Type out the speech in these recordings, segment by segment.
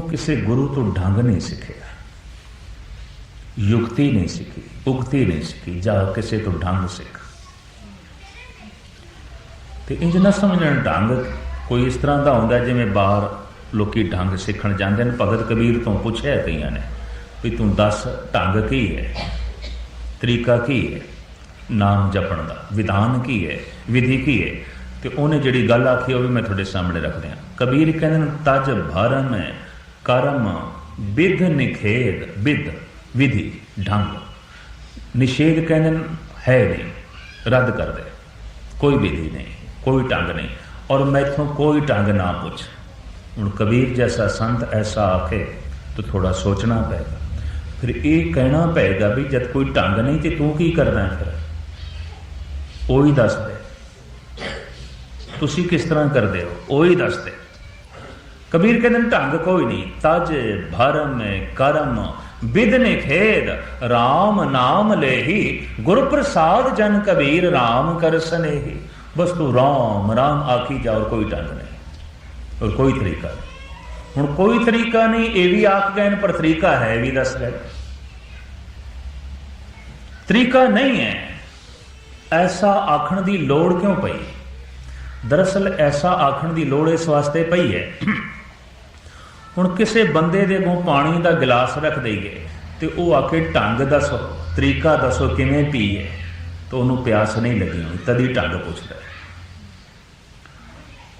किसी गुरु तो ढंग नहीं सीखिया, युक्ति नहीं सीखी, उगती नहीं सीखी, जा किसी तो ढंग सीख। तो इंज ना समझण ढंग कोई इस तरह का होंदा जिवें बाहर लोग ढंग सीखण जाते हैं। भगत कबीर तो पूछया कई ने भी तू दस ढंग की है, तरीका की है नाम जपण का, विधान की है, विधि की है। तो उन्हें जिहड़ी गल आखी वो भी मैं तुहाडे सामने रख दियां। कबीर कहंदे तज भरम कर्म विध निखेध, विध विधि ढंग, निषेध कहने है नहीं, रद्द कर दे, कोई विधि नहीं, कोई ढंग नहीं, और मैथों कोई ढंग ना पूछ। हुण कबीर जैसा संत ऐसा आखे तो थोड़ा सोचना पेगा, फिर ये कहना पेगा भी जब कोई ढंग नहीं तो तू की करना है, फिर वही दस दे, तुसी किस तरह कर दे हो वही दस दे। कबीर कहते ढंग कोई नहीं, तज भरम कर्म विध निखेध राम नाम ले ही, गुरु प्रसाद जन कबीर राम कर स्नेही। बस तू राम राम आखी जा, और कोई ढंग नहीं और कोई तरीका नहीं। हुण कोई तरीका नहीं ये भी आख गए, पर तरीका है भी दस गए। तरीका नहीं है, ऐसा आखण की लोड़ क्यों पई? दरअसल ऐसा आखण की लोड़ इस वास्ते पई है, हुण किसी बंदे दे अगों पानी का गिलास रख दईए तो वह आके ढंग दसो, तरीका दसो किवें पीए, तो उन्होंने प्यास नहीं लगी होनी, तभी ढंग पुछदा है।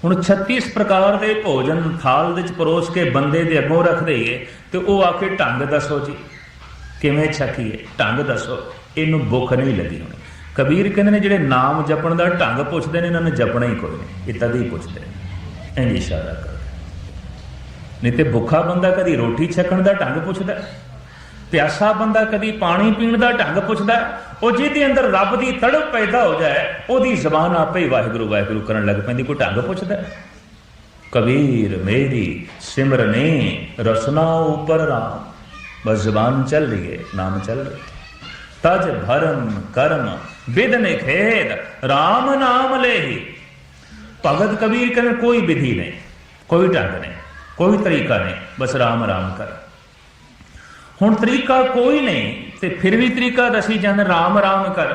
हुण 36 प्रकार के भोजन थाल विच परोस के बंदे दे अगों रख दईए तो वह आके ढंग दसो जी किवें छकीए, ढंग दसो, इनू भुख नहीं लगी होनी। कबीर कहते हैं जिहड़े नाम जपण का ढंग पुछदे ने, इन्होंने जपना ही कोई नहीं, ये तभी पुछदे ने, इंज इशारा कर। नहीं तो भुखा बंदा कभी रोटी छकण का ढंग पुछदा, प्यासा बंदा कभी पानी पीण का ढंग पुछदा। और जिहदे अंदर रब की तड़प पैदा हो जाए उसकी जबान आपे ही वाहिगुरू वाहिगुरू करन लग पैंदी, कोई ढंग पुछदा। कबीर मेरी सिमरने रसना ऊपर राम, बस जबान चल रही है, नाम चल रही है। तज भरम कर्म विध निखेध राम नाम ले ही। भगत कबीर कहने कोई विधि नहीं, कोई ढंग नहीं, कोई तरीका नहीं, बस राम राम कर। हुण तरीका कोई नहीं तो फिर भी तरीका दसी जाने राम राम कर।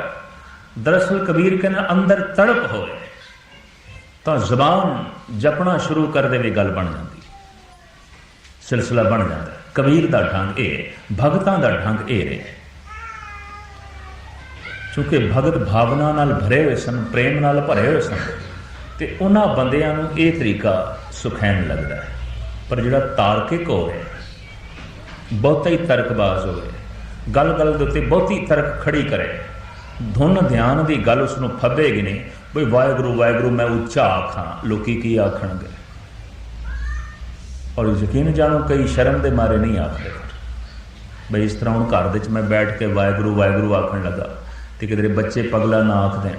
दरअसल कबीर कहने अंदर तड़प होए तो जबान जपना शुरू कर दे, गल बन जाती, सिलसिला बन जाता। कबीर का ढंग ये, भगतां का ढंग ये रहे, क्योंकि भगत भावना नाल भरे हुए सन, प्रेम नाल भरे हुए सन, तो उन्होंने बंदियां नूं ये तरीका सुखैन लगता है। पर जिहड़ा तार्किक होवे, बहुता ही तर्कबाज होवे, गल गल दे उत्ते बहुती तर्क खड़ी करे, धुन ध्यान की गल उसनूं फबेगी नहीं। बई वाहिगुरू वाहिगुरू मैं उच्चा आखां, लोकी की आखणगे, और यकीन जानो कई शर्म के मारे नहीं आखते। बई इस तरह हुण घर विच मैं बैठ के वाहिगुरू वाहिगुरू आखण लगा तो किधरे बच्चे पगला ना आख दें,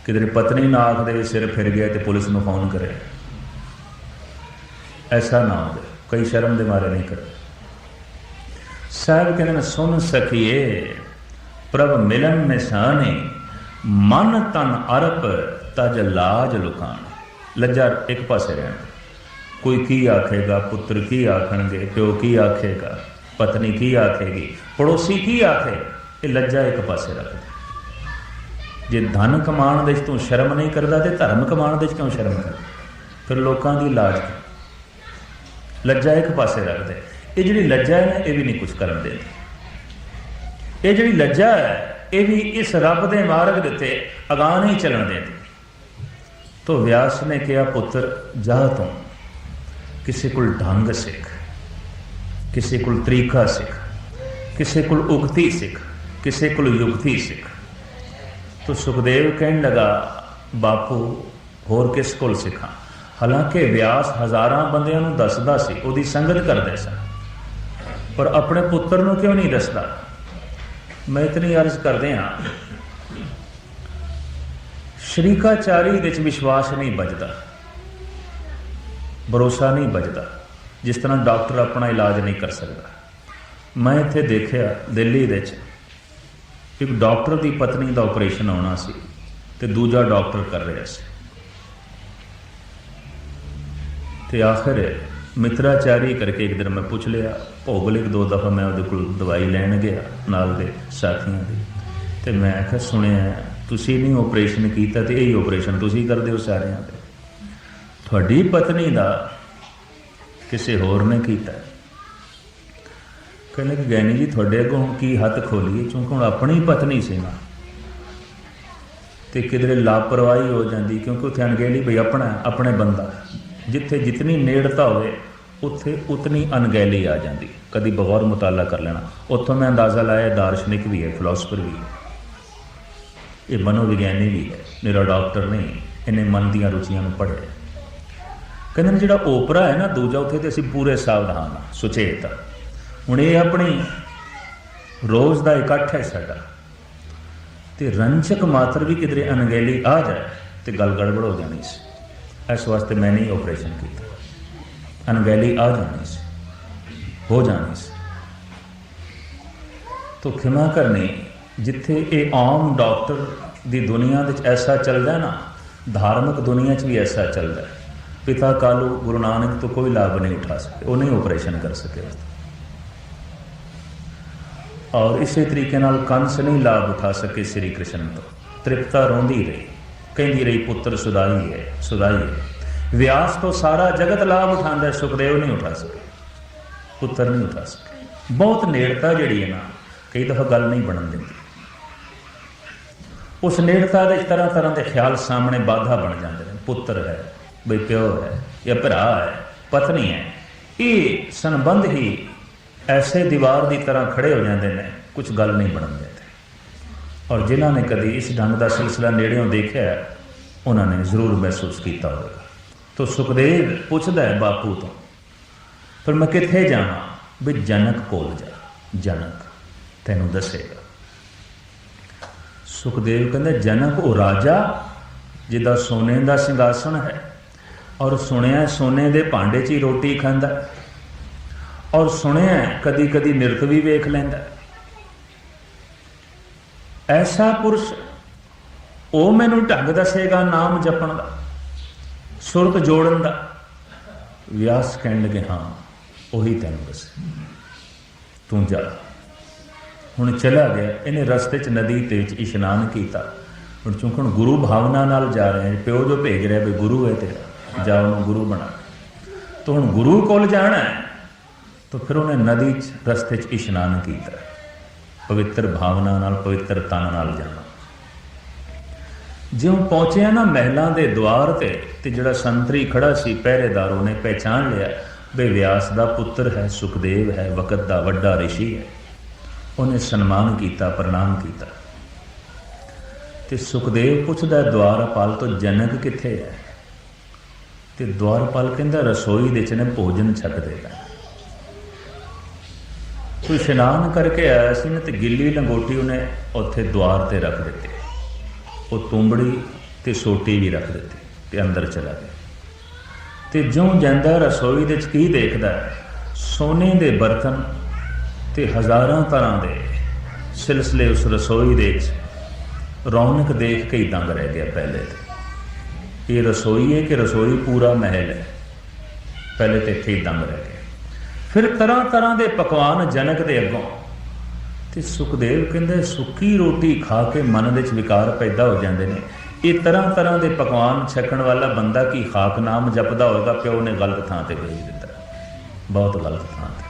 किधरे पत्नी ना आख दे सिर फिर गया तो पुलिस में फोन करे, ऐसा ना हो। कई शर्म के मारे नहीं करे। साहब कहते सुन सखिए प्रभ मिलन निशाने, मन तन अरप तज लाज लुकान। लज्जा एक पासे रहना, कोई की आखेगा, पुत्र की आखणगे, प्यो की आखेगा, पत्नी की आखेगी, पड़ोसी की आखे, ये लज्जा एक पासे रख दे। जे धन कमाण दे तू शर्म नहीं करता तो धर्म कमाण दे क्यों शर्म कर? फिर लोगों की लाज, लज्जा एक पासे रख दे। ये जी लज्जा है ना, ये भी नहीं कुछ करन देती। ये जी लज्जा है ये भी इस रब के मार्ग देते अगाह नहीं चलन देती। तो व्यास ने कहा पुत्र जा तू किसी को ढंग सिख, किसी को तरीका सिख, किसी को उगती सिख, किसी को युक्ति सिख। तो सुखदेव कहने लगा बापू होर किस को सिखा? हालांकि व्यास हज़ारां बंदियां नूं दसदा सी, उहदी संगत करदे सन, पर अपने पुत्र नूं क्यों नहीं दसदा? मैं इतनी अर्ज करदे हां, शरीकाचारी विच विश्वास नहीं बचदा, भरोसा नहीं बचदा। जिस तरह डॉक्टर अपना इलाज नहीं कर सकता। मैं इत्थे देखिया दिल्ली विच एक डॉक्टर की पत्नी का ऑपरेशन होना सी ते दूजा डॉक्टर कर रहा सी, ते आखिर मित्राचारी करके एक दिन मैं पूछ लिया, भोगल एक दो दफ़ा मैं वो दवाई लैन गया नाल दे साथियों की, तो मैं आख्या सुनिया तुसी नहीं ऑपरेशन किया तो यही ऑपरेशन तुसी करते हो सारिਆਂ ਦੇ, ਤੁਹਾਡੀ पत्नी का किसी होर ने किया। कहने कि गैनी जी थोड़े अगों हुण की हथ खोलीए, क्योंकि हुण अपनी पत्नी सी ना तो किधरे लापरवाही हो जाती, क्योंकि उत्थे अनगहली बई अपना अपने बंदा, जिथे जितनी नेड़ता होवे उत्थे उतनी अनगहली आ जाती। कभी बगौर मुताला कर लेना, उत्थों मैं अंदाज़ा लाया दार्शनिक भी है, फिलोसफर भी है, ये मनोविज्ञानी भी है, मेरा डॉक्टर नहीं, इन्हें मन दियां रुचियां पढ़े। कहते जिहड़ा ओपरा है ना दूजा, उत्थे तो असीं पूरे सावधान हाँ सुचेत। हुण ये अपनी रोज़ का इकट्ठ है साडा, तो रंजक मात्र भी किधरे अनगहली आ जाए तो गल गड़बड़ हो जानी सी। इस वास्ते मैं नहीं ऑपरेशन किया, अनगहली आ जानी सी, हो जानी सी। तो खिमा करनी, जिथे ये आम डॉक्टर की दुनिया ऐसा चलता है ना, धार्मिक दुनिया भी ऐसा चलता है। पिता कालू गुरु नानक तो कोई लाभ नहीं उठा सके, वो नहीं ऑपरेशन कर सके, और इसी तरीके नाल कंस नहीं लाभ उठा सके श्री कृष्ण तो। तृप्ता रोंदी रही, कहती रही पुत्र सुदाई है, सुदाई है। व्यास तो सारा जगत लाभ उठाता है, सुखदेव नहीं उठा सके, पुत्र नहीं उठा सके। बहुत नेड़ता जी है ना, कई दफ़ा गल नहीं बनन देती। उस नेड़ता के तरह तरह के ख्याल सामने बाधा बन जाते हैं। पुत्र है, बई प्यो है, या भरा है, पत्नी है, ये संबंध ही ऐसे दीवार की तरह खड़े हो जाते हैं, कुछ गल नहीं बनन देते। और जिन्होंने कभी इस ढंग का सिलसिला नेड़ियों देखा उन्होंने जरूर महसूस किया होगा। तो सुखदेव पूछता है बापू तो, पर मैं कित्थे जावां? भी जनक कोल जा, जनक तैनूं दसेगा। सुखदेव कहते जनक वो राजा जिदा सोने का सिंघासन है, और सुनिया सोने के भांडे च ही रोटी खांदा, और सुनिया कदी कदी नृत भी वेख लैंदा। ऐसा पुरुष वो मैनू ढंग दसेगा नाम जपण का, सुरत जोड़न का। व्यास कहन लगे हाँ उही तैनूं दसे, तू जा। हुण चला गया, इन्हें रस्ते च नदी ते इशनान किया। हुण चूंकि हुण गुरु भावना नाल जा रहे हैं, प्यो जो भेज रहा भी गुरु है तेरा, जा उन्होंने गुरु बना। तो हुण गुरु कोल जाना है, तो फिर उन्हें नदी च रस्ते च इशनान किया, पवित्र भावना नाल, पवित्र तन नाल जाना। ज्यों पहुंचे ना महलों के द्वार ते जिहड़ा संतरी खड़ा सी पहरेदार, उन्हें पहचान लिया भी व्यास का पुत्र है, सुखदेव है, वकत का वड्डा ऋषि है। उन्हें सन्मान किया, प्रणाम किया। ते सुखदेव पूछदा द्वारपाल तो जनक कित्थे है? ते द्वारपाल कहंदा रसोई दे च ने भोजन छकदे पए। तो इशनान करके आया सी ते गिल्ली लंगोटी उन्हें उत्थे द्वार ते रख दिती, वो तुंबड़ी ते सोटी भी रख दिती, ते अंदर चला गया। ते ज्यों जांदा रसोई दे च की देखदा, सोने दे बर्तन ते हज़ारां तरह दे सिलसिले उस रसोई दे रौनक देख के ही दंग रह गया। पहले तो ये रसोई है कि रसोई पूरा महल है, पहले तो इत्थे ही दंग रह गया। फिर तरह तरह के पकवान जनक दे अगों, ते सुखदेव कहंदे सुक्की रोटी खा के मन विच विकार पैदा हो जाते हैं। ये तरह तरह के पकवान छकण वाला बंदा की खाक नाम जपदा होगा, प्यो ने गलत थां ते भेज दिता, बहुत गलत थां ते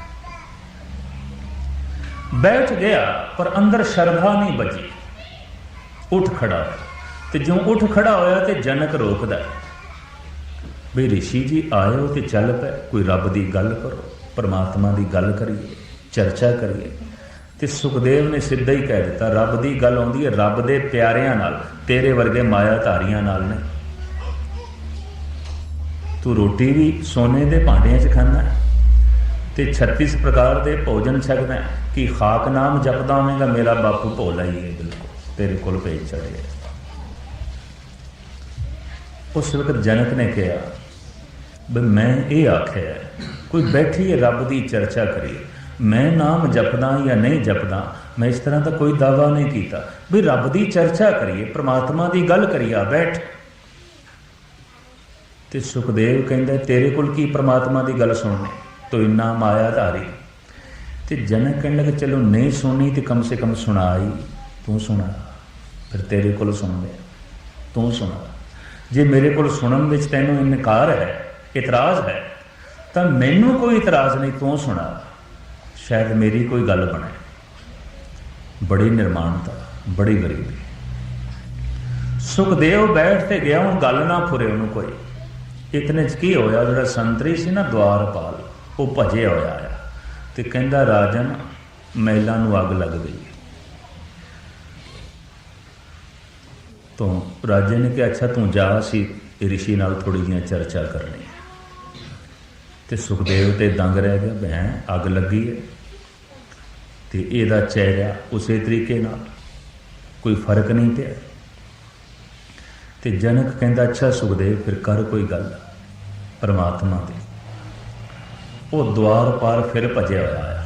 बैठ गया। पर अंदर श्रद्धा नहीं बची, उठ खड़ा हो। तो जो उठ खड़ा होया तो जनक रोकदा भी ऋषि जी आए हो तो चल पे, कोई रब की गल करो, परमात्मा की गल करिए, चर्चा करिए। तो सुखदेव ने सीधा ही कह दिता रब की गल आउंदी है रब के प्यारियां नाल, तेरे वर्गे मायाधारियां नाल नहीं। तू रोटी भी सोने के भांडिया च खाना है, तो 36 प्रकार के भोजन छकना है कि खाक नाम जपदा होवेगा, मेरा बापू भोला ही है, बिल्कुल तेरे कोल भेज चढ़े। उस वक्त जनक ने कहा भी मैं ये आख्या कोई बैठिए रब की चर्चा करिए, मैं नाम जपदा या नहीं जपदा, मैं इस तरह का कोई दावा नहीं किया भी रब की चर्चा करिए, परमात्मा की गल करिए, बैठ। तो सुखदेव कहता तेरे कोल की परमात्मा की गल सुननी, तो इन्ना मायाधारी। तो जनक कहने लगे चलो नहीं सुननी तो कम से कम सुना ही, तू सुना, फिर तेरे कोल सुन लिया, तू सुना। जे मेरे को सुनन विच तैनूं इनकार है, इतराज़ है, तो मैनू कोई इतराज़ नहीं, तू सुना, शायद मेरी कोई गल बने। बड़ी निर्माणता, बड़ी गरीबी। सुखदेव बैठते गया, हूँ गल ना फुरे उन्होंने कोई। इतने च की होया, जो संतरी सी ना द्वारपाल, वो भजे होया आया तो कहता राजन महलों नूं अग लग गई। तो राजे ने कहा अच्छा तू जा, सी ऋषि नाल थोड़ी जी चर्चा करनी। तो सुखदेव तो दंग रह गया, भैन अग लगी है तो यदा चेहरा उस तरीके नाल कोई फर्क नहीं पिया। तो जनक कहता अच्छा सुखदेव फिर कर कोई गल परमात्मा की। वो द्वार पार फिर भजया होया आया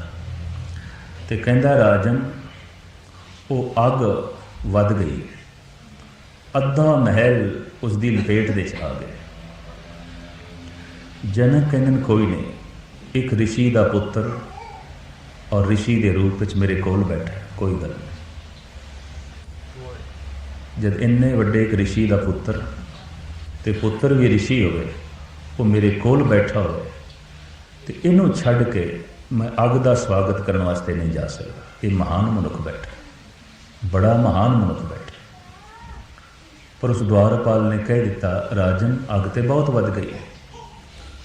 तो कहता राजन वो अग वध गई, अद्धा महल उसकी लपेट दे आ गया। जनक कहते कोई नहीं, एक ऋषि का पुत्र और ऋषि के रूप में मेरे कोल बैठा, कोई गल नहीं। जब इन्ने वड्डे एक ऋषि का पुत्र तो पुत्र भी ऋषि हो, वो मेरे कोल बैठा हो, तो इनू छड़ के मैं अग का स्वागत करने वास्ते नहीं जा सकता। ये महान मनुख बैठा, बड़ा महान मनुख बैठा। पर उस द्वारपाल ने कह दिता राजन अग तो बहुत वध गई है,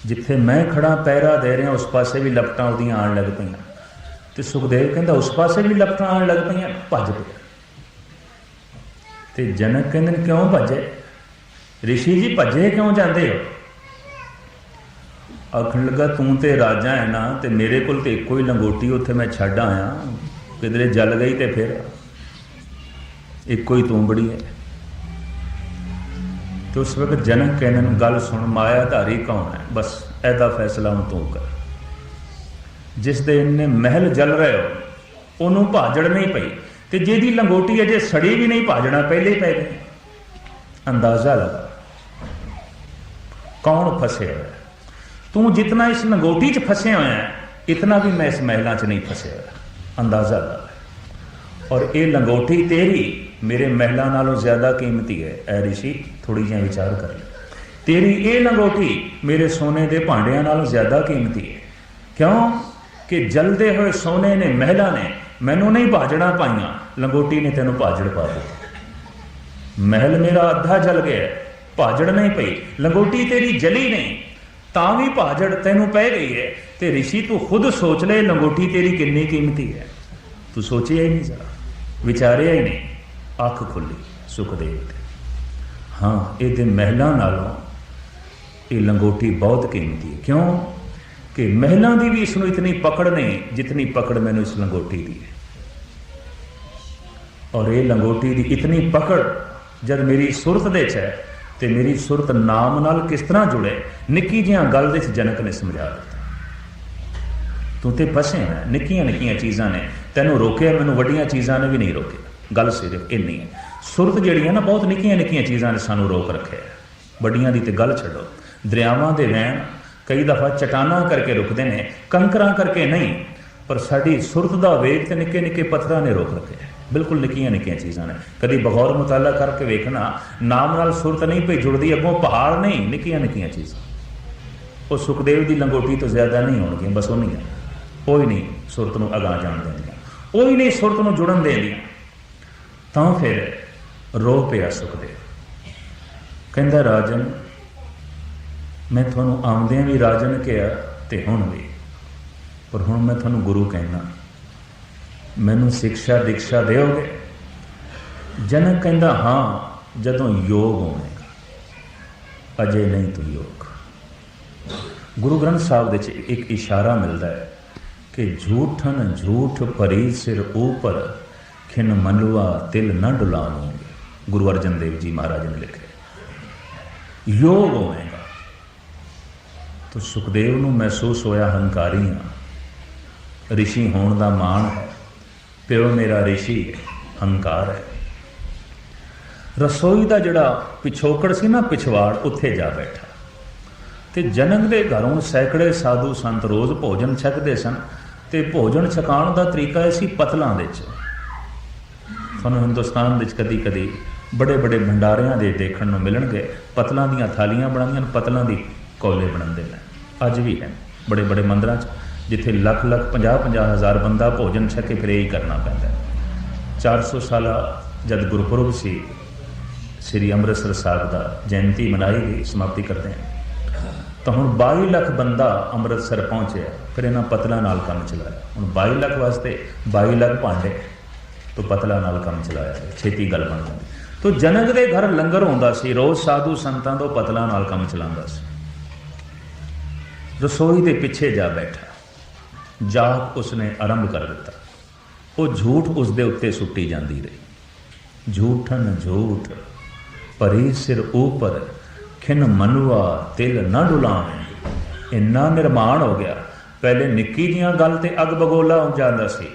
जिथे मैं खड़ा पैरा दे रहा उस पासे भी लपटां उहदियां आण लग पईयां। तो सुखदेव कहता उस पासे भी लपटां आण लग पईयां, भज पिया। तो जनक कहते क्यों भजे, ऋषि जी भजे क्यों जाते हो? आखन लगा तू तो राजा है ना, तो मेरे को एको ही लंगोटी उत्थे मैं छड्ड आया, किधरे जल गई तो फिर एको ही तू बड़ी है। तो उस वक्त जनक कहने गल सुन, मायाधारी कौन है, बस ऐदा फैसला हूँ तू कर। जिस दे इन्ने महल जल रहे हो उन्होंने भाजड़ नहीं पई, तो जिहदी लंगोटी अजे सड़ी भी नहीं भाजड़ा पहले ही पै गए। अंदाजा लगा कौन फसे हुआ है। तू जितना इस लंगोटी च फसे हुआ है इतना भी मैं इस महलों च नहीं फसे हुआ, अंदाजा लगा। और ये लंगोटी तेरी मेरे महलों नालों ज्यादा कीमती है। ऐ ऋषि थोड़ी जी विचार कर ले, तेरी ये लंगोटी मेरे सोने के भांडियां नालों ज्यादा कीमती है। क्यों कि जलते हुए सोने ने महलों ने मैनू नहीं भाजड़ा पाइया, लंगोटी ने तेनों भाजड़ पा दी। महल मेरा अद्धा जल गया, भाजड़ नहीं पई, लंगोटी तेरी जली नहीं ता भी भाजड़ तेनों पै गई है। तो ऋषि तू खुद सोच ले लंगोटी तेरी कितनी कीमती है। तू सोचिया ही नहीं, जरा विचारिया ही नहीं। अख खुली सुखदेव ते, हाँ ये महलों नालों ये लंगोटी बहुत कीमती है। क्यों कि महलों की भी इसनों इतनी पकड़ नहीं जितनी पकड़ मैंने इस लंगोटी दी है। और ये लंगोटी की इतनी पकड़ जब मेरी सुरत दे च है तो मेरी सुरत नाम नाल किस तरह जुड़े, निक्की जिहां गल दे जनक ने समझा दिता। तू तो फसे है, निक्कियां निक्कियां चीज़ां ने तेनों रोके, मैनूं वड्डियां चीज़ां ने भी नहीं रोके। गल सिर्फ इन्नी है, सुरत जिहड़ी है ना बहुत निक्कियां निक्कियां चीज़ां ने सानूं रोक रखे है, वड्डियां दी ते गल छड्डो। दरियावां दे वैण कई दफ़ा चटाना करके रुकते हैं, कंकरा करके नहीं, पर साड़ी सुरत का वेग तो निक्के निक्के पत्थरां ने रोक रखे है। बिल्कुल निक्कियां निक्कियां चीज़ां ने, कभी बगौर मुताला करके वेखना नाम नाल सुरत नहीं पई जुड़ती, अगों पहाड़ नहीं, निक्कियां निक्कियां चीज़ां। वो सुखदेव की लंगोटी तो ज्यादा नहीं होणगियां, बस उन्हीं वो ही नहीं सुरत नूं अगां जाण देंदियां, वो ही नहीं सुरत नूं जुड़न देंदियां। तां फिर रो पिया सुखदेव, कहंदा राजन मैं तुहानूं आउंदियां भी राजन कहा ते हुण भी, पर हुण मैं तुहानूं गुरु कहना, मैनूं शिक्षा दीक्षा देओगे? जनक कहंदा हाँ जदों योग होवेगा, अजे नहीं तो योग। गुरु ग्रंथ साहब दे एक इशारा मिलता है कि झूठन झूठ परी सिर ऊपर, खिन मनुआ तिल न डुलाऊंगे। गुरु अर्जन देव जी महाराज ने लिखे योग होवेगा। तो सुखदेव नूं महसूस होया हंकारी हाँ, ऋषि होने का माण है, प्यो मेरा ऋषि है, हंकार है। रसोई का जिहड़ा पिछोकड़ सी ना पिछवाड़ उत्थे जा बैठा, ਤੇ ਜਨਕ ਦੇ ਘਰੋਂ ਸੈਂਕੜੇ ਸਾਧੂ ਸੰਤ ਰੋਜ਼ ਭੋਜਨ ਛਕਦੇ ਸਨ ਤੇ ਭੋਜਨ ਛਕਾਉਣ ਦਾ ਤਰੀਕਾ ਸੀ ਪਤਲਾਂ ਦੇ 'ਚ। ਤੁਹਾਨੂੰ ਹਿੰਦੁਸਤਾਨ ਵਿੱਚ ਕਦੀ ਕਦੀ ਬੜੇ ਬੜੇ ਭੰਡਾਰਿਆਂ ਦੇ ਦੇਖਣ ਨੂੰ ਮਿਲਣਗੇ, ਪਤਲਾਂ ਦੀਆਂ ਥਾਲੀਆਂ ਬਣਾਈਆਂ, ਪਤਲਾਂ ਦੀ ਕੌਲੇ ਬਣਾਉਂਦੇ ਨੇ, ਅੱਜ ਵੀ ਹੈ ਬੜੇ ਬੜੇ ਮੰਦਰਾਂ 'ਚ, ਜਿੱਥੇ ਲੱਖ ਲੱਖ 50-50 ਹਜ਼ਾਰ ਬੰਦਾ ਭੋਜਨ ਛਕੇ ਫਿਰ ਇਹੀ ਕਰਨਾ ਪੈਂਦਾ। 400 ਸਾਲਾ ਜਦ ਗੁਰਪੁਰਬ ਸੀ ਸ੍ਰੀ ਅੰਮ੍ਰਿਤਸਰ ਸਾਹਿਬ ਦਾ, ਜਯੰਤੀ ਮਨਾਈ ਗਈ, ਸਮਾਪਤੀ ਕਰਦੇ ਹਾਂ, ਤਾਂ ਹੁਣ 22 ਲੱਖ ਬੰਦਾ ਅੰਮ੍ਰਿਤਸਰ ਪਹੁੰਚਿਆ, ਫਿਰ ਇਹਨਾਂ ਪਤਲਾਂ ਨਾਲ ਕੰਮ ਚਲਾਇਆ। ਹੁਣ 22 ਲੱਖ ਵਾਸਤੇ 22 ਲੱਖ ਭਾਂਡੇ ਤੋਂ ਪਤਲਾਂ ਨਾਲ ਕੰਮ ਚਲਾਇਆ, ਛੇਤੀ ਗੱਲ ਬਣ ਜਾਂਦੀ। ਤੋ ਜਨਕ ਦੇ ਘਰ ਲੰਗਰ ਹੁੰਦਾ ਸੀ, ਰੋਜ਼ ਸਾਧੂ ਸੰਤਾਂ ਤੋਂ ਪਤਲਾਂ ਨਾਲ ਕੰਮ ਚਲਾਉਂਦਾ ਸੀ। ਰਸੋਈ ਦੇ ਪਿੱਛੇ ਜਾ ਬੈਠਾ, ਜਾਪ ਉਸਨੇ ਆਰੰਭ ਕਰ ਦਿੱਤਾ। ਉਹ ਝੂਠ ਉਸਦੇ ਉੱਤੇ ਸੁੱਟੀ ਜਾਂਦੀ ਰਹੀ, ਝੂਠਨ ਝੂਠ ਪਰੀ ਸਿਰ ਉਪਰ ਖਿਨ ਮਨੁਆ ਤਿਲ ਨਾ ਡੁਲਾਵੇਂ। ਇੰਨਾ ਨਿਰਮਾਣ ਹੋ ਗਿਆ। ਪਹਿਲੇ ਨਿੱਕੀ ਜੀਆਂ ਗੱਲ ਤੇ ਅੱਗ ਬਗੋਲਾ ਹੋ ਜਾਂਦਾ ਸੀ,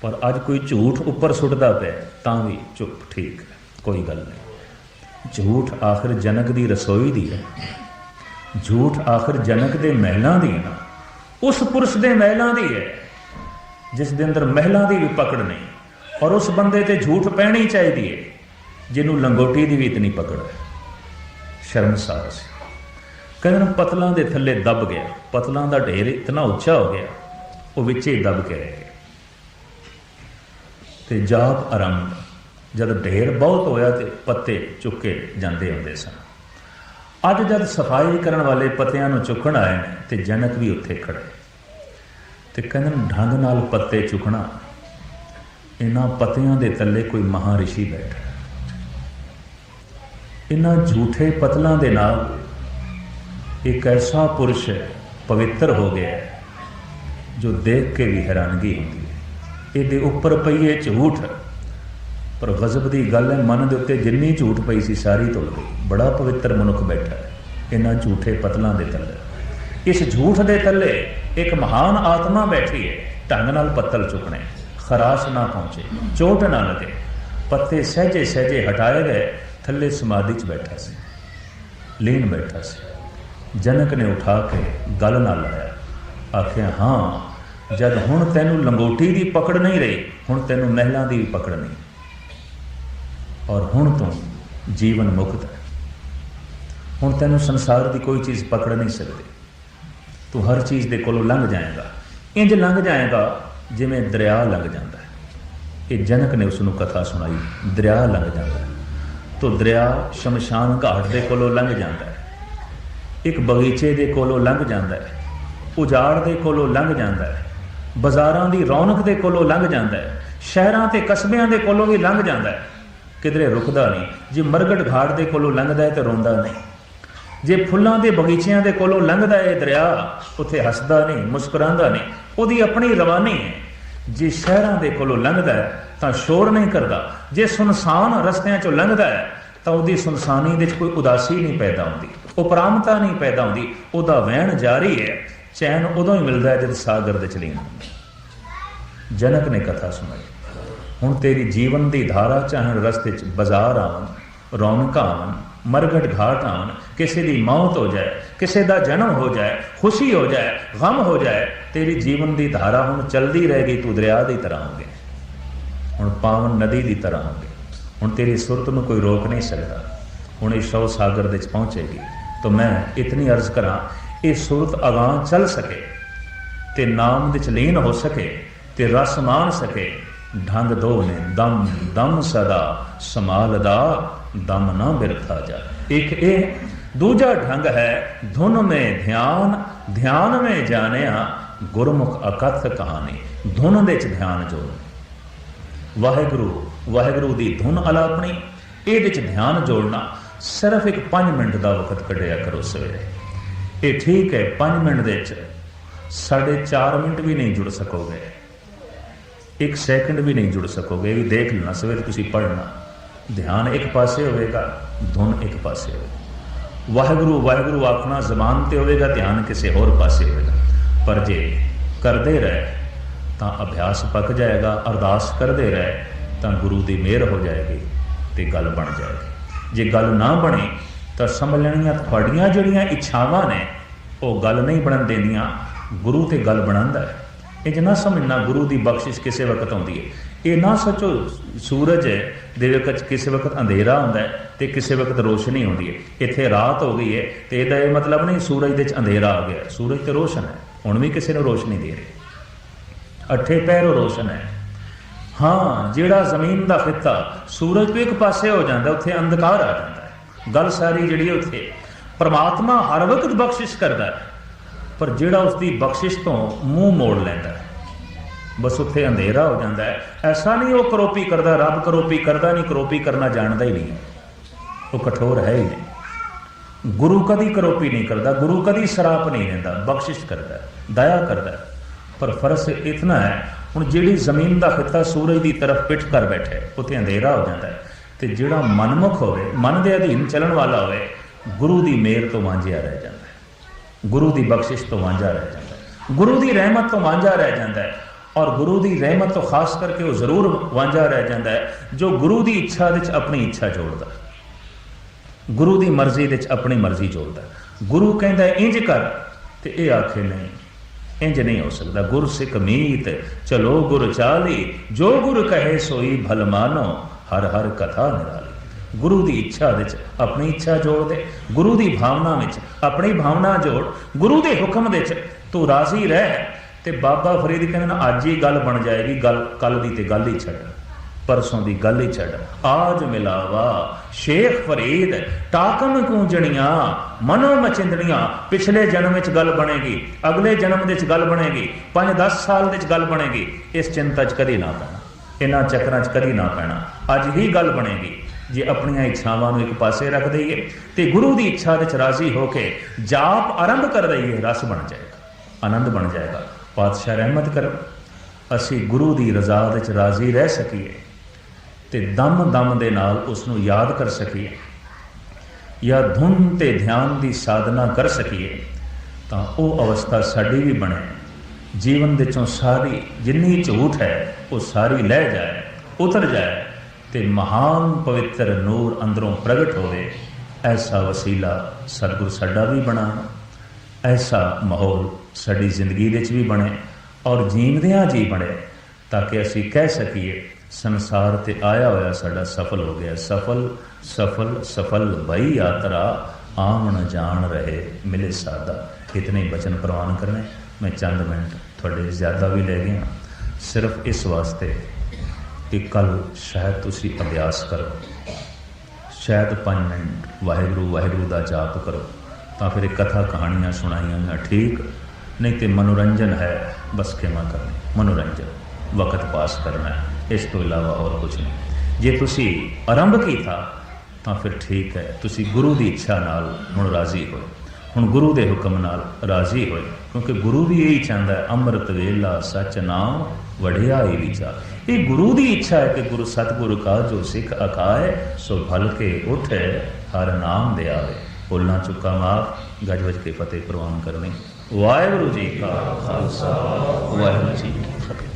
ਪਰ ਅੱਜ ਕੋਈ ਝੂਠ ਉੱਪਰ ਸੁੱਟਦਾ ਪਿਆ ਤਾਂ ਵੀ ਚੁੱਪ, ਠੀਕ ਹੈ, ਕੋਈ ਗੱਲ ਨਹੀਂ। ਝੂਠ ਆਖਿਰ ਜਨਕ ਦੀ ਰਸੋਈ ਦੀ ਹੈ, ਝੂਠ ਆਖਿਰ ਜਨਕ ਦੇ ਮਹਿਲਾਂ ਦੀ ਹੈ, ਉਸ ਪੁਰਸ਼ ਦੇ ਮਹਿਲਾਂ ਦੀ ਹੈ ਜਿਸ ਦੇ ਅੰਦਰ ਮਹਿਲਾਂ ਦੀ ਵੀ ਪਕੜ ਨਹੀਂ। ਔਰ ਉਸ ਬੰਦੇ ਤੇ ਝੂਠ ਪੈਣੀ ਚਾਹੀਦੀ ਹੈ ਜਿਹਨੂੰ ਲੰਗੋਟੀ ਦੀ ਵੀ ਇਤਨੀ ਪਕੜ ਹੈ। ਸ਼ਰਮਸਾਰ ਸੀ। ਕਹਿੰਦੇ ਪਤਲਾਂ ਦੇ ਥੱਲੇ ਦਬ ਗਿਆ, ਪਤਲਾਂ ਦਾ ਢੇਰ ਇਤਨਾ ਉੱਚਾ ਹੋ ਗਿਆ, ਉਹ ਵਿੱਚੇ ਹੀ ਦਬ ਕੇ ਰਹਿ ਗਿਆ। ਤੇ ਜਾਪ ਆਰੰਭ, ਜਦ ਢੇਰ ਬਹੁਤ ਹੋਇਆ ਤੇ ਪੱਤੇ ਚੁੱਕੇ ਜਾਂਦੇ ਹੁੰਦੇ ਸਨ। ਅੱਜ ਜਦ ਸਫਾਈ ਕਰਨ ਵਾਲੇ ਪੱਤਿਆਂ ਨੂੰ ਚੁੱਕਣ ਆਏ ਨੇ ਤੇ ਜਨਕ ਵੀ ਉੱਥੇ ਖੜੇ, ਤੇ ਕਹਿੰਦੇ ਢੰਗ ਨਾਲ ਪੱਤੇ ਚੁੱਕਣਾ। ਇਹਨਾਂ ਪੱਤਿਆਂ ਦੇ ਥੱਲੇ ਕੋਈ ਮਹਾਰਿਸ਼ੀ ਬੈਠਾ, ਇਹਨਾਂ ਝੂਠੇ ਪਤਲਾਂ ਦੇ ਨਾਲ ਇੱਕ ਐਸਾ ਪੁਰਸ਼ ਪਵਿੱਤਰ ਹੋ ਗਿਆ ਜੋ ਦੇਖ ਕੇ ਵੀ ਹੈਰਾਨਗੀ ਹੁੰਦੀ ਹੈ। ਇਹਦੇ ਉੱਪਰ ਪਈਏ ਝੂਠ, ਪਰ ਗਜ਼ਬ ਦੀ ਗੱਲ ਹੈ, ਮਨ ਦੇ ਉੱਤੇ ਜਿੰਨੀ ਝੂਠ ਪਈ ਸੀ ਸਾਰੀ ਧੁੱਲ ਗਈ। ਬੜਾ ਪਵਿੱਤਰ ਮਨੁੱਖ ਬੈਠਾ ਹੈ ਇਹਨਾਂ ਝੂਠੇ ਪਤਲਾਂ ਦੇ ਥੱਲੇ। ਇਸ ਝੂਠ ਦੇ ਥੱਲੇ ਇੱਕ ਮਹਾਨ ਆਤਮਾ ਬੈਠੀ ਹੈ। ਢੰਗ ਨਾਲ ਪੱਤਲ ਚੁੱਕਣੇ, ਖਰਾਸ਼ ਨਾ ਪਹੁੰਚੇ, ਚੋਟ ਨਾ ਲੱਗੇ, ਪੱਤੇ ਸਹਿਜੇ ਸਹਿਜੇ ਹਟਾਏ ਗਏ। ਥੱਲੇ ਸਮਾਧੀ 'ਚ ਬੈਠਾ ਸੀ, ਲੀਨ ਬੈਠਾ ਸੀ। ਜਨਕ ਨੇ ਉਠਾ ਕੇ ਗੱਲ ਨਾਲ ਲਾਇਆ, ਆਖਿਆ ਹਾਂ ਜਦ ਹੁਣ ਤੈਨੂੰ ਲੰਗੋਟੀ ਦੀ ਪਕੜ ਨਹੀਂ ਰਹੀ, ਹੁਣ ਤੈਨੂੰ ਮਹਿਲਾਂ ਦੀ ਵੀ ਪਕੜ ਨਹੀਂ, ਔਰ ਹੁਣ ਤੂੰ ਜੀਵਨ ਮੁਕਤ ਹੈ। ਹੁਣ ਤੈਨੂੰ ਸੰਸਾਰ ਦੀ ਕੋਈ ਚੀਜ਼ ਪਕੜ ਨਹੀਂ ਸਕਦੀ। ਤੂੰ ਹਰ ਚੀਜ਼ ਦੇ ਕੋਲੋਂ ਲੰਘ ਜਾਏਗਾ, ਇੰਜ ਲੰਘ ਜਾਏਗਾ ਜਿਵੇਂ ਦਰਿਆ ਲੰਘ ਜਾਂਦਾ ਹੈ। ਇਹ ਜਨਕ ਨੇ ਉਸ ਨੂੰ ਕਥਾ ਸੁਣਾਈ, ਦਰਿਆ ਲੰਘ ਜਾਂਦਾ ਹੈ। ਤੋ ਦਰਿਆ ਸ਼ਮਸ਼ਾਨ ਘਾਟ ਦੇ ਕੋਲੋਂ ਲੰਘ ਜਾਂਦਾ ਹੈ, ਇੱਕ ਬਗੀਚੇ ਦੇ ਕੋਲੋਂ ਲੰਘ ਜਾਂਦਾ ਹੈ, ਉਜਾੜ ਦੇ ਕੋਲੋਂ ਲੰਘ ਜਾਂਦਾ ਹੈ, ਬਾਜ਼ਾਰਾਂ ਦੀ ਰੌਣਕ ਦੇ ਕੋਲੋਂ ਲੰਘ ਜਾਂਦਾ ਹੈ, ਸ਼ਹਿਰਾਂ ਤੇ ਕਸਬਿਆਂ ਦੇ ਕੋਲੋਂ ਵੀ ਲੰਘ ਜਾਂਦਾ ਹੈ, ਕਿਧਰੇ ਰੁਕਦਾ ਨਹੀਂ। ਜੇ ਮਰਗਟ ਘਾਟ ਦੇ ਕੋਲੋਂ ਲੰਘਦਾ ਹੈ ਤੇ ਰੋਂਦਾ ਨਹੀਂ, ਜੇ ਫੁੱਲਾਂ ਦੇ ਬਗੀਚਿਆਂ ਦੇ ਕੋਲੋਂ ਲੰਘਦਾ ਹੈ ਦਰਿਆ, ਉੱਥੇ ਹੱਸਦਾ ਨਹੀਂ, ਮੁਸਕਰਾਉਂਦਾ ਨਹੀਂ, ਉਹਦੀ ਆਪਣੀ ਰਵਾਨੀ ਹੈ। ਜੇ ਸ਼ਹਿਰਾਂ ਦੇ ਕੋਲੋਂ ਲੰਘਦਾ ਹੈ ਤਾਂ ਸ਼ੋਰ ਨਹੀਂ ਕਰਦਾ, ਜੇ ਸੁਨਸਾਨ ਰਸਤਿਆਂ 'ਚੋਂ ਲੰਘਦਾ ਹੈ ਤਾਂ ਉਹਦੀ ਸੁਨਸਾਨੀ ਵਿੱਚ ਕੋਈ ਉਦਾਸੀ ਨਹੀਂ ਪੈਦਾ ਹੁੰਦੀ, ਉਪਰਾਮਤਾ ਨਹੀਂ ਪੈਦਾ ਹੁੰਦੀ, ਉਹਦਾ ਵਹਿਣ ਜਾਰੀ ਹੈ। ਚੈਨ ਉਦੋਂ ਹੀ ਮਿਲਦਾ ਹੈ ਜਦ ਸਾਗਰ ਦੇ ਚਲੀਨ ਹੁੰਦਾ। ਜਨਕ ਨੇ ਕਥਾ ਸੁਣਾਈ, ਹੁਣ ਤੇਰੀ ਜੀਵਨ ਦੀ ਧਾਰਾ, ਚਾਹੇ ਰਸਤੇ 'ਚ ਬਾਜ਼ਾਰ ਆਵਣ, ਰੌਣਕਾਂ ਆਵਣ, ਮਰਗਟ ਘਾਟ ਆਵਣ, ਕਿਸੇ ਦੀ ਮੌਤ ਹੋ ਜਾਏ, ਕਿਸੇ ਦਾ ਜਨਮ ਹੋ ਜਾਏ, ਖੁਸ਼ੀ ਹੋ ਜਾਏ, ਗਮ ਹੋ ਜਾਏ, ਤੇਰੀ ਜੀਵਨ ਦੀ ਧਾਰਾ ਹੁਣ ਚੱਲਦੀ ਰਹੇਗੀ। ਤੂੰ ਦਰਿਆ ਦੀ ਤਰ੍ਹਾਂ ਹੋ ਗਿਆ, ਹੁਣ ਪਾਵਨ ਨਦੀ ਦੀ ਤਰ੍ਹਾਂ ਹੋ ਗਿਆ। ਹੁਣ ਤੇਰੀ ਸੁਰਤ ਨੂੰ ਕੋਈ ਰੋਕ ਨਹੀਂ ਸਕਦਾ। ਹੁਣ ਇਹ ਸ਼ਵ ਸਾਗਰ ਦੇ 'ਚ ਪਹੁੰਚੇਗੀ। ਤਾਂ ਮੈਂ ਇਤਨੀ ਅਰਜ਼ ਕਰਾਂ, ਇਹ ਸੁਰਤ ਅਗਾਂਹ ਚੱਲ ਸਕੇ ਤੇ ਨਾਮ ਵਿੱਚ ਲੀਨ ਹੋ ਸਕੇ ਤੇ ਰਸ ਮਾਣ ਸਕੇ। ਢੰਗ ਦੋ ਨੇ ਦਮ ਦਮ ਸਦਾ ਸੰਭਾਲਦਾ, ਦਮ ਨਾ ਬਿਰਥਾ ਜਾ। ਇੱਕ ਇਹ, ਦੂਜਾ ਢੰਗ ਹੈ ਧੁਨ ਮੇਂ ਧਿਆਨ, ਧਿਆਨ ਮੇਂ ਜਾਣਿਆ ਗੁਰਮੁਖ ਅਕਥ ਕਹਾਣੀ। ਧੁਨ ਦੇ 'ਚ ਧਿਆਨ ਜੋੜ, ਵਾਹਿਗੁਰੂ ਵਾਹਿਗੁਰੂ ਦੀ ਧੁਨ ਅਲਾਪਣੀ, ਇਹਦੇ 'ਚ ਧਿਆਨ ਜੋੜਨਾ। ਸਿਰਫ ਇੱਕ 5 ਮਿੰਟ ਦਾ ਵਕਤ ਕੱਢਿਆ ਕਰੋ ਸਵੇਰੇ। ਇਹ ਠੀਕ ਹੈ 5 ਮਿੰਟ ਦੇ 'ਚ 4.5 ਮਿੰਟ ਵੀ ਨਹੀਂ ਜੁੜ ਸਕੋਗੇ, 1 ਸੈਕਿੰਡ ਵੀ ਨਹੀਂ ਜੁੜ ਸਕੋਗੇ। ਇਹ ਵੀ ਦੇਖ ਲੈਣਾ, ਸਵੇਰੇ ਤੁਸੀਂ ਪੜ੍ਹਨਾ, ਧਿਆਨ ਇੱਕ ਪਾਸੇ ਹੋਵੇਗਾ, ਧੁਨ ਇੱਕ ਪਾਸੇ ਹੋਵੇਗਾ। ਵਾਹਿਗੁਰੂ ਵਾਹਿਗੁਰੂ ਆਖਣਾ ਜ਼ਬਾਨ ਤੇ ਹੋਵੇਗਾ, ਧਿਆਨ ਕਿਸੇ ਹੋਰ ਪਾਸੇ ਹੋਵੇਗਾ। ਪਰ ਜੇ ਕਰਦੇ ਰਹੇ ਤਾਂ ਅਭਿਆਸ ਪੱਕ ਜਾਏਗਾ, ਅਰਦਾਸ ਕਰਦੇ ਰਹੇ ਤਾਂ ਗੁਰੂ ਦੀ ਮਿਹਰ ਹੋ ਜਾਏਗੀ ਤੇ ਗੱਲ ਬਣ ਜਾਏਗੀ। ਜੇ ਗੱਲ ਨਾ ਬਣੇ ਤਾਂ ਸਮਝ ਲੈਣੀਆਂ ਤੁਹਾਡੀਆਂ ਜਿਹੜੀਆਂ ਇੱਛਾਵਾਂ ਨੇ वो गल नहीं बनन देंदियां, गुरु ते गल बनांदा है। इंज ना समझना गुरु की बख्शिश किसी वक्त आती है। ये ना सोचो सूरज दे वक्त किसी वक्त अंधेरा होंदा है तो किसी वक्त रोशनी होती है। इत्थे रात हो गई है तो यदा ये मतलब नहीं सूरज दे अंधेरा आ गया। सूरज तो रोशन है, हुण भी किसी ने रोशनी दे रहे, अठे पैरों रोशन है। हाँ, जिहड़ा जमीन का खिता सूरज तो एक पासे हो जाता, उत्थे अंधकार आ जाता है। गल सारी जिहड़ी उत्थे परमात्मा हर वक्त बख्शिश करता है, पर जिहड़ा उसकी बख्शिश तो मूँह मोड़ लैंदा है, बस उत्थे अंधेरा हो जाता है। ऐसा नहीं वो करोपी करता, रब करोपी करता नहीं, करोपी करना जानता ही नहीं, वो कठोर है ही नहीं। गुरु कभी करोपी नहीं करता, गुरु कभी शराप नहीं देता, बख्शिश करता है, दया करता है। पर फर्क इतना है, हुण जिहड़ी जमीन का खिता सूरज की तरफ पिठ कर बैठे, उत्थे अंधेरा हो जाता है। तो जिहड़ा मनमुख होवे, मन के अधीन चलन वाला होवे, गुरु की मेहर तो वांझिया रह जाता है, गुरु की बख्शिश तो वांझा रह जाता है, गुरु की रहमत तो वांझा रह जाता है। और गुरु की रहमत तो खास करके वो जरूर वांझा रह जाता है जो गुरु की इच्छा विच अपनी इच्छा जोड़ता, गुरु की मर्जी विच अपनी मर्जी जोड़ता। गुरु कहता है इंज कर तो ये आखे नहीं, इंज नहीं हो सकता। गुर सिख मीत चलो गुर चाली, जो गुर कहे सोई भल मानो, हर हर कथा निराली। गुरु की इच्छा विच अपनी इच्छा जोड़ दे, गुरु की भावना विच अपनी भावना जोड़, गुरु के हुक्म विच तू राजी रह। तो बाबा फरीद कहते ना अज ही गल बन जाएगी, गल कल की तो गल ही छड़, परसों की गल ही छड़। आज मिलावा शेख फरीद टाकम कूंजणियां मनो मचिंदड़ियां, पिछले जन्म में गल बनेगी, अगले जन्म में गल बनेगी, 5-10 साल में गल बनेगी। इस चिंता च कदी ना पैना, इन्हां चक्रां च कदी ना पैना। अज ही गल बनेगी जे अपनी इच्छावां नूं एक पासे रख दईए तो गुरु की इच्छा विच राजी होके जाप आरंभ कर दईए, रस बन जाएगा, आनंद बन जाएगा। पातशाह रहमत कर असी गुरु की रजा विच राजी रह सकीए ते दम दम दे नाल उसनूं याद कर सकीए, या धुन ते ध्यान की साधना कर सकीए, तो वो अवस्था साडी भी बने। जीवन विचों सारी जिन्नी झूठ है वो सारी लह जाए, उतर जाए, तो महान पवित्र नूर अंदरों प्रगट होवे। ऐसा वसीला सतगुर साडा भी बना, ऐसा माहौल साड़ी जिंदगी विच भी बने और जीवदियां जी बने, ताकि असी कह सकीए संसार ते आया होया साडा सफल हो गया। सफल सफल सफल भई यात्रा, आवन जान रहे मिले सादा। इतने बचन प्रवान करने, मैं चंद मिनट थोड़े ज़्यादा भी ले गया, सिर्फ इस वास्ते कि कल शायद तुसी अभ्यास करो, शायद 5 मिनट वाहिगुरू वाहिगुरू का जाप करो, तो फिर कथा कहानियाँ सुनाइया ठीक, नहीं तो मनोरंजन है, बस खेमा करनी, मनोरंजन वक्त पास करना है, इस तो इलावा और कुछ नहीं। जे तुसी आरंभ किया तो फिर ठीक है, तुसी गुरु की इच्छा नाल हुण राजी हो, हुण गुरु के हुक्म नाल राजी होए, क्योंकि गुरु भी यही चाहता है, अमृत वेला सच नाम वढ़ियाई विचार। ये गुरु की इच्छा है कि गुरु सतगुरु का जो सिख अकाए, सो भल के उठे हर नाम दे आवे। बोलना चुका माफ, गज वज के फतेह प्रवान करनी। वाहिगुरू जी का खालसा, वाहिगुरू जी की फतेह।